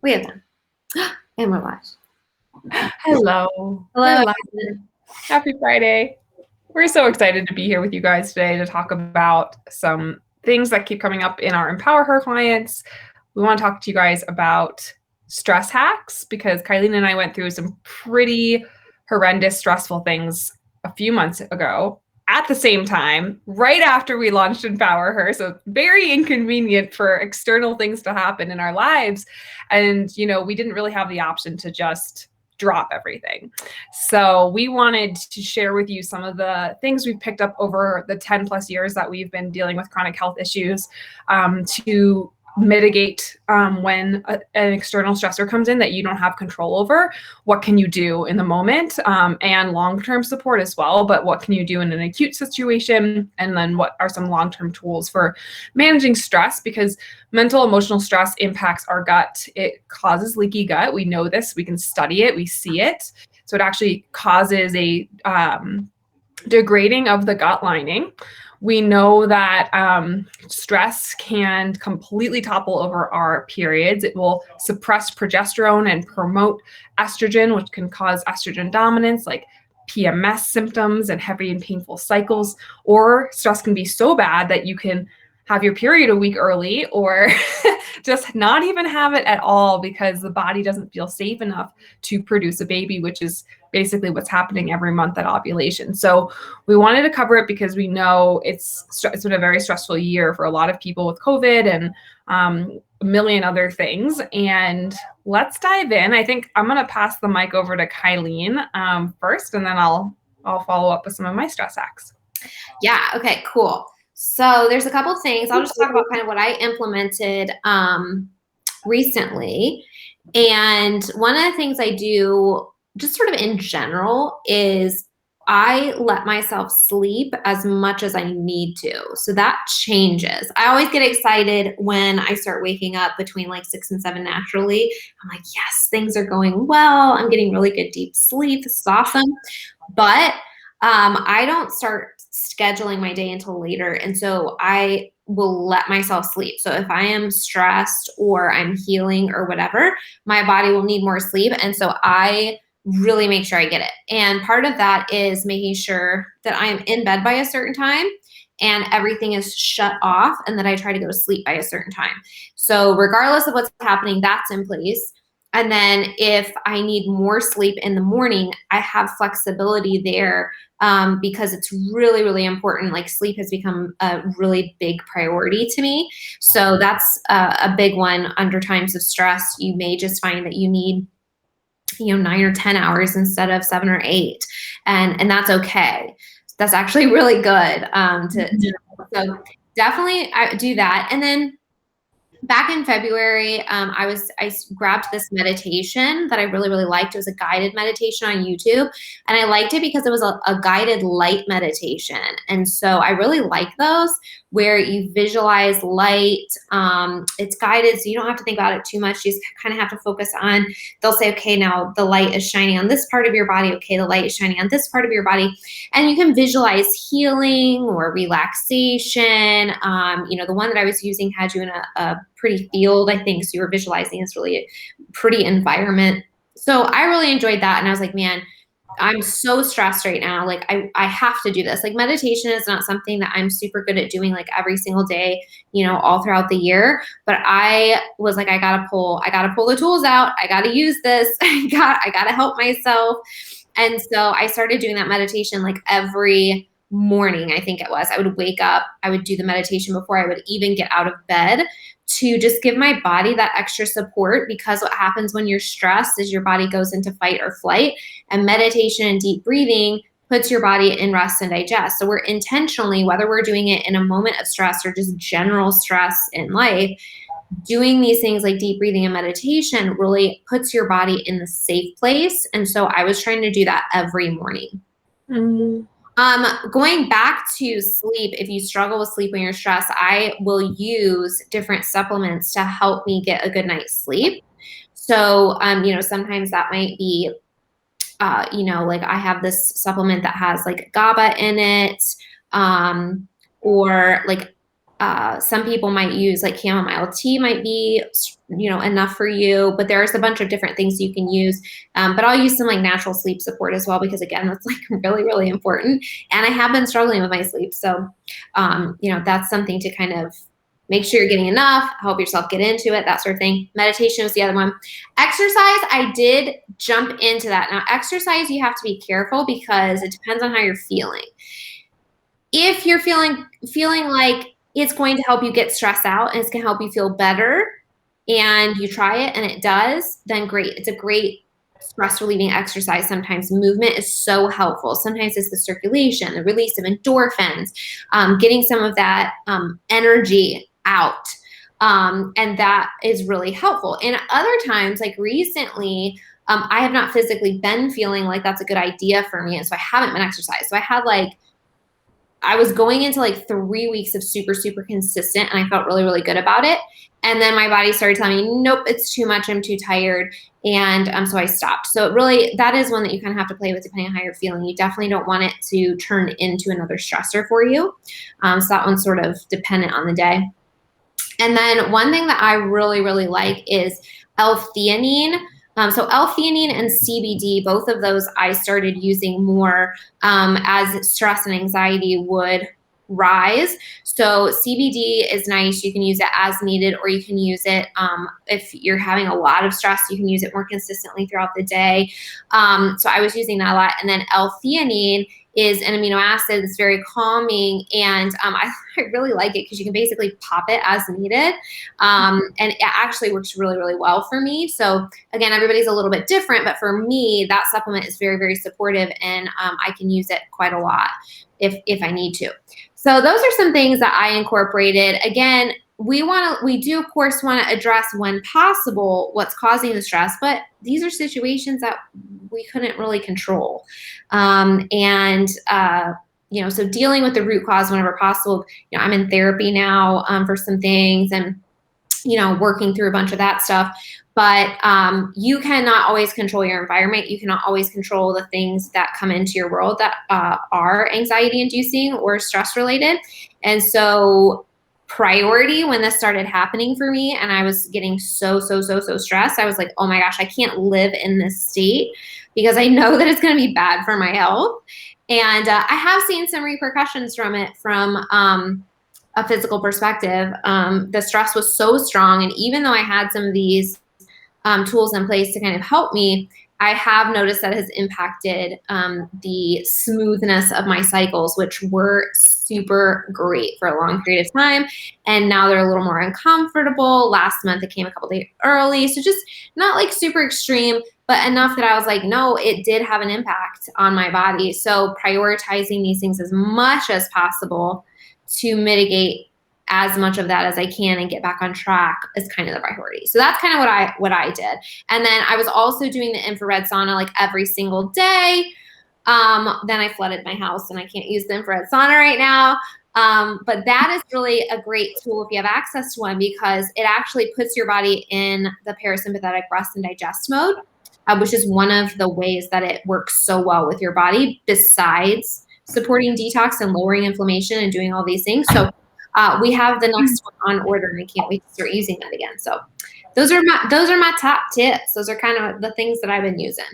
We have done. And we're live. Hello. Hello. We're live. Happy Friday. We're so excited to be here with you guys today to talk about some things that keep coming up in our Empower Her clients. We want to talk to you guys about stress hacks because Kylene and I went through some pretty horrendous, stressful things a few months ago at the same time, right after we launched Empower Her. So very inconvenient for external things to happen in our lives. And, we didn't really have the option to just drop everything. So we wanted to share with you some of the things we've picked up over the 10 plus years that we've been dealing with chronic health issues to mitigate when an external stressor comes in that you don't have control over. What can you do in the moment and long-term support as well, but what can you do in an acute situation? And then what are some long-term tools for managing stress? Because mental emotional stress impacts our gut. It causes leaky gut. We know this, we can study it, we see it. So it actually causes a degrading of the gut lining. We know that stress can completely topple over our periods. It will suppress progesterone and promote estrogen, which can cause estrogen dominance, like PMS symptoms and heavy and painful cycles. Or stress can be so bad that you can have your period a week early or just not even have it at all because the body doesn't feel safe enough to produce a baby, which is basically what's happening every month at ovulation. So we wanted to cover it because we know it's been a very stressful year for a lot of people with COVID and a million other things. And let's dive in. I think I'm going to pass the mic over to Kylene first, and then I'll follow up with some of my stress hacks. Yeah. Okay, cool. So there's a couple of things. I'll just talk about kind of what I implemented recently. And one of the things I do just sort of in general is I let myself sleep as much as I need to. So that changes. I always get excited when I start waking up between like 6 and 7 naturally. I'm like, yes, things are going well. I'm getting really good deep sleep. This is awesome. But I don't start scheduling my day until later. And so I will let myself sleep. So if I am stressed or I'm healing or whatever, my body will need more sleep. And so I really make sure I get it. And part of that is making sure that I am in bed by a certain time and everything is shut off and that I try to go to sleep by a certain time. So regardless of what's happening, that's in place. And then if I need more sleep in the morning, I have flexibility there because it's really, really important. Like sleep has become a really big priority to me. So that's a big one under times of stress. You may just find that you need 9 or 10 hours instead of 7 or 8. And that's okay. That's actually really good. So definitely I do that. And then back in February, I grabbed this meditation that I really, really liked. It was a guided meditation on YouTube. And I liked it because it was a guided light meditation. And so I really like those where you visualize light. It's guided, so you don't have to think about it too much. You just kind of have to focus on, they'll say, okay, now the light is shining on this part of your body. Okay, the light is shining on this part of your body. And you can visualize healing or relaxation. The one that I was using had you in a pretty field, I think. So you were visualizing this really pretty environment. So I really enjoyed that. And I was like, man, I'm so stressed right now. Like I have to do this. Like meditation is not something that I'm super good at doing like every single day, all throughout the year. But I was like, I gotta pull the tools out. I gotta use this. I gotta help myself. And so I started doing that meditation like every morning, I think it was. I would wake up, I would do the meditation before I would even get out of bed to just give my body that extra support, because what happens when you're stressed is your body goes into fight or flight, and meditation and deep breathing puts your body in rest and digest. So we're intentionally, whether we're doing it in a moment of stress or just general stress in life, doing these things like deep breathing and meditation really puts your body in the safe place. And so I was trying to do that every morning. Mm-hmm. Going back to sleep, if you struggle with sleep when you're stressed, I will use different supplements to help me get a good night's sleep. So, sometimes that might be, like I have this supplement that has like GABA in it, or like Some people might use like chamomile tea might be, enough for you, but there's a bunch of different things you can use. But I'll use some like natural sleep support as well, because again, that's like really, really important. And I have been struggling with my sleep. So, that's something to kind of make sure you're getting enough, help yourself get into it, that sort of thing. Meditation was the other one. Exercise, I did jump into that. Now, exercise, you have to be careful because it depends on how you're feeling. If you're feeling like it's going to help you get stressed out and it's going to help you feel better, and you try it and it does, then great. It's a great stress relieving exercise. Sometimes movement is so helpful. Sometimes it's the circulation, the release of endorphins, getting some of that energy out. And that is really helpful. And other times, like recently, I have not physically been feeling like that's a good idea for me. And so I haven't been exercised. So I was going into like 3 weeks of super, super consistent, and I felt really, really good about it. And then my body started telling me, nope, it's too much. I'm too tired. And so I stopped. So that is one that you kind of have to play with depending on how you're feeling. You definitely don't want it to turn into another stressor for you. So that one's sort of dependent on the day. And then one thing that I really, really like is L-theanine. So L-theanine and CBD, both of those I started using more as stress and anxiety would rise. So CBD is nice. You can use it as needed, or you can use it if you're having a lot of stress, you can use it more consistently throughout the day. So I was using that a lot. And then L-theanine is an amino acid that's very calming, and I really like it because you can basically pop it as needed, and it actually works really, really well for me. So again, everybody's a little bit different, but for me, that supplement is very, very supportive, and I can use it quite a lot if I need to. So those are some things that I incorporated. Again, we do of course want to address when possible what's causing the stress, but these are situations that we couldn't really control. So dealing with the root cause whenever possible. I'm in therapy now for some things, and working through a bunch of that stuff. But you cannot always control your environment. You cannot always control the things that come into your world that are anxiety inducing or stress related. And so priority, when this started happening for me and I was getting so stressed, I was like, oh my gosh, I can't live in this state because I know that it's going to be bad for my health. And I have seen some repercussions from it from a physical perspective. The stress was so strong. And even though I had some of these tools in place to kind of help me, I have noticed that has impacted the smoothness of my cycles, which were super great for a long period of time. And now they're a little more uncomfortable. Last month it came a couple days early. So just not like super extreme, but enough that I was like, no, it did have an impact on my body. So prioritizing these things as much as possible to mitigate as much of that as I can and get back on track is kind of the priority. So that's kind of what I did. And then I was also doing the infrared sauna like every single day. Then I flooded my house and I can't use the infrared sauna right now. But that is really a great tool if you have access to one, because it actually puts your body in the parasympathetic rest and digest mode, which is one of the ways that it works so well with your body, besides supporting detox and lowering inflammation and doing all these things. So we have the next one on order, and I can't wait to start using that again. So those are my top tips. Those are kind of the things that I've been using.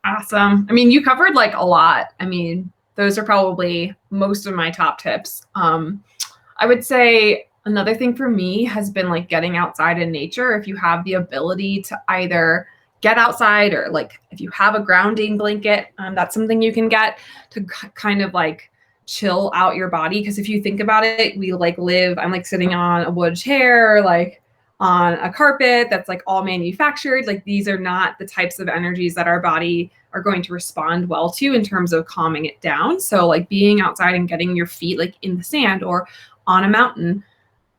Awesome. I mean, you covered like a lot. I mean, those are probably most of my top tips. I would say another thing for me has been like getting outside in nature. If you have the ability to either get outside, or like if you have a grounding blanket, that's something you can get to kind of like chill out your body. Because if you think about it, I'm like sitting on a wood chair, like on a carpet that's like all manufactured. Like these are not the types of energies that our body are going to respond well to in terms of calming it down. So like being outside and getting your feet like in the sand or on a mountain,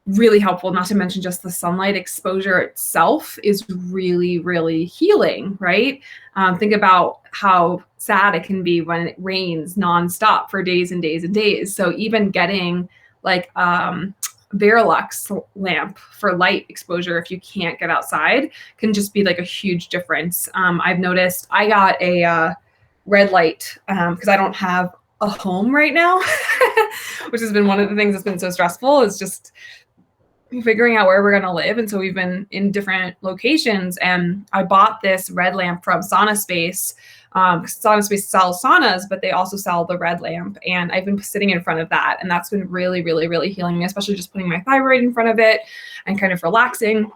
really helpful. Not to mention just the sunlight exposure itself is really, really healing, right? Think about how sad it can be when it rains nonstop for days and days and days. So even getting like Verilux lamp for light exposure, if you can't get outside, can just be like a huge difference. I've noticed I got a red light because I don't have a home right now, which has been one of the things that's been so stressful, is just figuring out where we're going to live. And so we've been in different locations, and I bought this red lamp from Sauna Space. Sauna Space sells saunas, but they also sell the red lamp. And I've been sitting in front of that. And that's been really, really, really healing me, especially just putting my thyroid in front of it and kind of relaxing.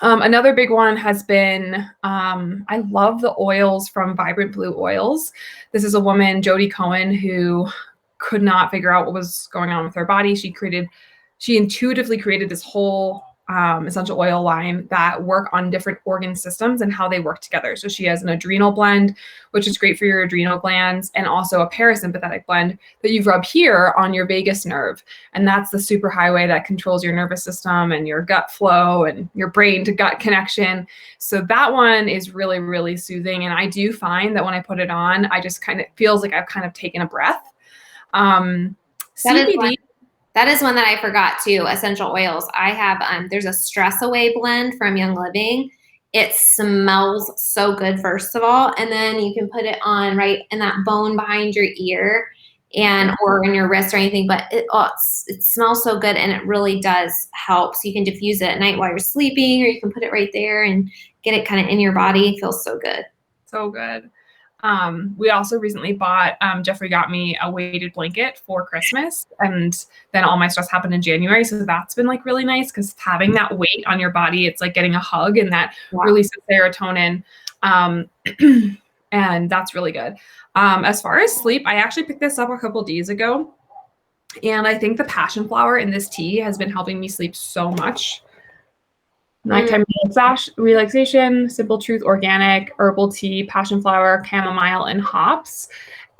Another big one has been, I love the oils from Vibrant Blue Oils. This is a woman, Jody Cohen, who could not figure out what was going on with her body. She intuitively created this whole essential oil line that work on different organ systems and how they work together. So she has an adrenal blend, which is great for your adrenal glands, and also a parasympathetic blend that you rub here on your vagus nerve. And that's the superhighway that controls your nervous system and your gut flow and your brain to gut connection. So that one is really, really soothing. And I do find that when I put it on, I just kind of feels like I've kind of taken a breath. CBD. That is one that I forgot too, essential oils. I have, there's a Stress Away blend from Young Living. It smells so good, first of all. And then you can put it on right in that bone behind your ear or in your wrist or anything, but it smells so good, and it really does help. So you can diffuse it at night while you're sleeping, or you can put it right there and get it kind of in your body. It feels so good. So good. We also recently bought, Jeffrey got me a weighted blanket for Christmas, and then all my stress happened in January. So that's been like really nice, because having that weight on your body, it's like getting a hug, and that releases serotonin. And that's really good. As far as sleep, I actually picked this up a couple days ago, and I think the passion flower in this tea has been helping me sleep so much. Nighttime relaxation, Simple Truth organic, herbal tea, passion flower, chamomile, and hops.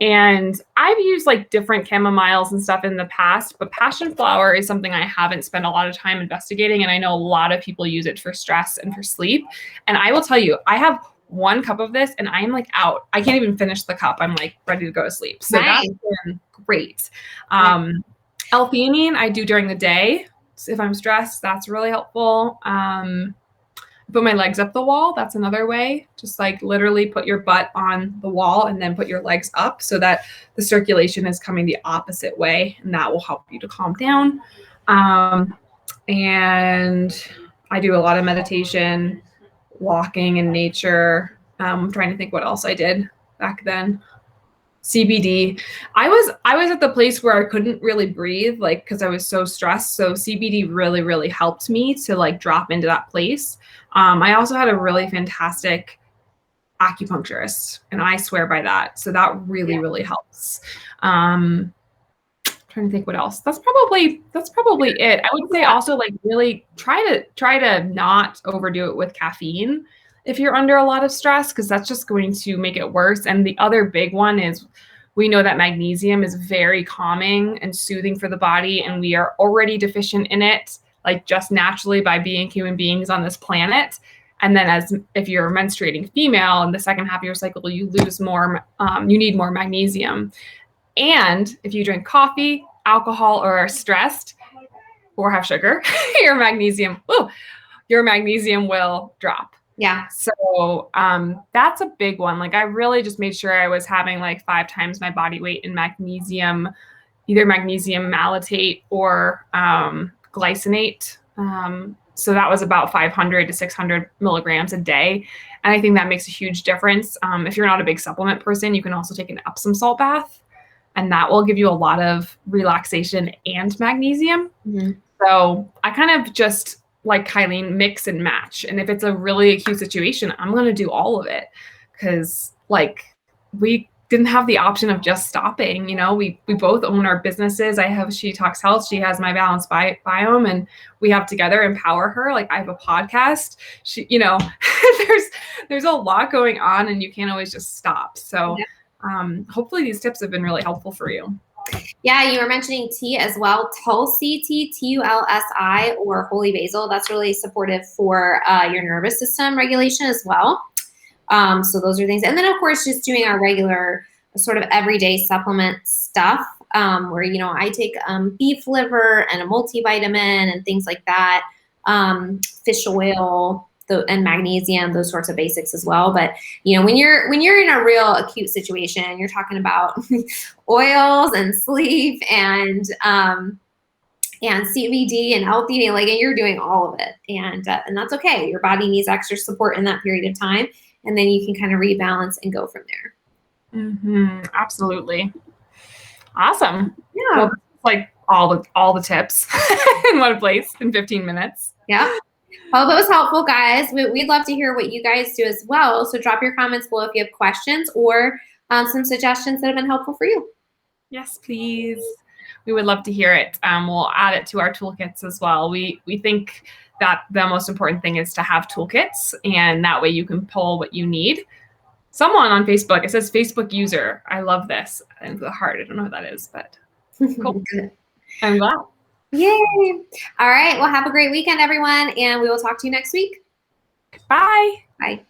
And I've used like different chamomiles and stuff in the past, but passion flower is something I haven't spent a lot of time investigating. And I know a lot of people use it for stress and for sleep. And I will tell you, I have 1 cup of this and I'm like out. I can't even finish the cup. I'm like ready to go to sleep. So nice. That's been great. L-theanine I do during the day. If I'm stressed, that's really helpful. Put my legs up the wall. That's another way. Just like literally put your butt on the wall and then put your legs up so that the circulation is coming the opposite way, and that will help you to calm down. And I do a lot of meditation, walking in nature. I'm trying to think what else I did back then. CBD. I was at the place where I couldn't really breathe, like, because I was so stressed. So CBD really, really helped me to like drop into that place. I also had a really fantastic acupuncturist, and I swear by that. So that really, really helps. Trying to think what else. That's probably it. I would say also like really try to not overdo it with caffeine if you're under a lot of stress, because that's just going to make it worse. And the other big one is, we know that magnesium is very calming and soothing for the body, and we are already deficient in it, like just naturally by being human beings on this planet. And then if you're a menstruating female in the second half of your cycle, you lose more, you need more magnesium. And if you drink coffee, alcohol, or are stressed or have sugar, your magnesium will drop. Yeah. So that's a big one. Like I really just made sure I was having like 5 times my body weight in magnesium, either magnesium malate or glycinate. So that was about 500 to 600 milligrams a day. And I think that makes a huge difference. If you're not a big supplement person, you can also take an Epsom salt bath, and that will give you a lot of relaxation and magnesium. Mm-hmm. So I kind of just, like Kylene, mix and match. And if it's a really acute situation, I'm going to do all of it, because like we didn't have the option of just stopping. You know, we both own our businesses. I have She Talks Health. She has My Balanced Biome, and we have together Empower Her. Like I have a podcast. She, you know, there's a lot going on, and you can't always just stop. So hopefully these tips have been really helpful for you. Yeah, you were mentioning tea as well. Tulsi tea, Tulsi, or holy basil. That's really supportive for your nervous system regulation as well. So those are things. And then, of course, just doing our regular sort of everyday supplement stuff where, you know, I take beef liver and a multivitamin and things like that, fish oil, and magnesium, those sorts of basics as well. But when you're in a real acute situation, you're talking about oils and sleep and CBD and health eating, and you're doing all of it, and that's okay. Your body needs extra support in that period of time, and then you can kind of rebalance and go from there. Absolutely. Awesome. Yeah. Well, like all the tips in one place in 15 minutes. Yeah. Hope it was helpful, guys. We'd love to hear what you guys do as well. So drop your comments below if you have questions or some suggestions that have been helpful for you. Yes, please. We would love to hear it. We'll add it to our toolkits as well. We think that the most important thing is to have toolkits, and that way you can pull what you need. Someone on Facebook, it says Facebook user. I love this. And the heart, I don't know what that is, but cool. I'm glad. Yay. All right. Well, have a great weekend, everyone. And we will talk to you next week. Bye. Bye.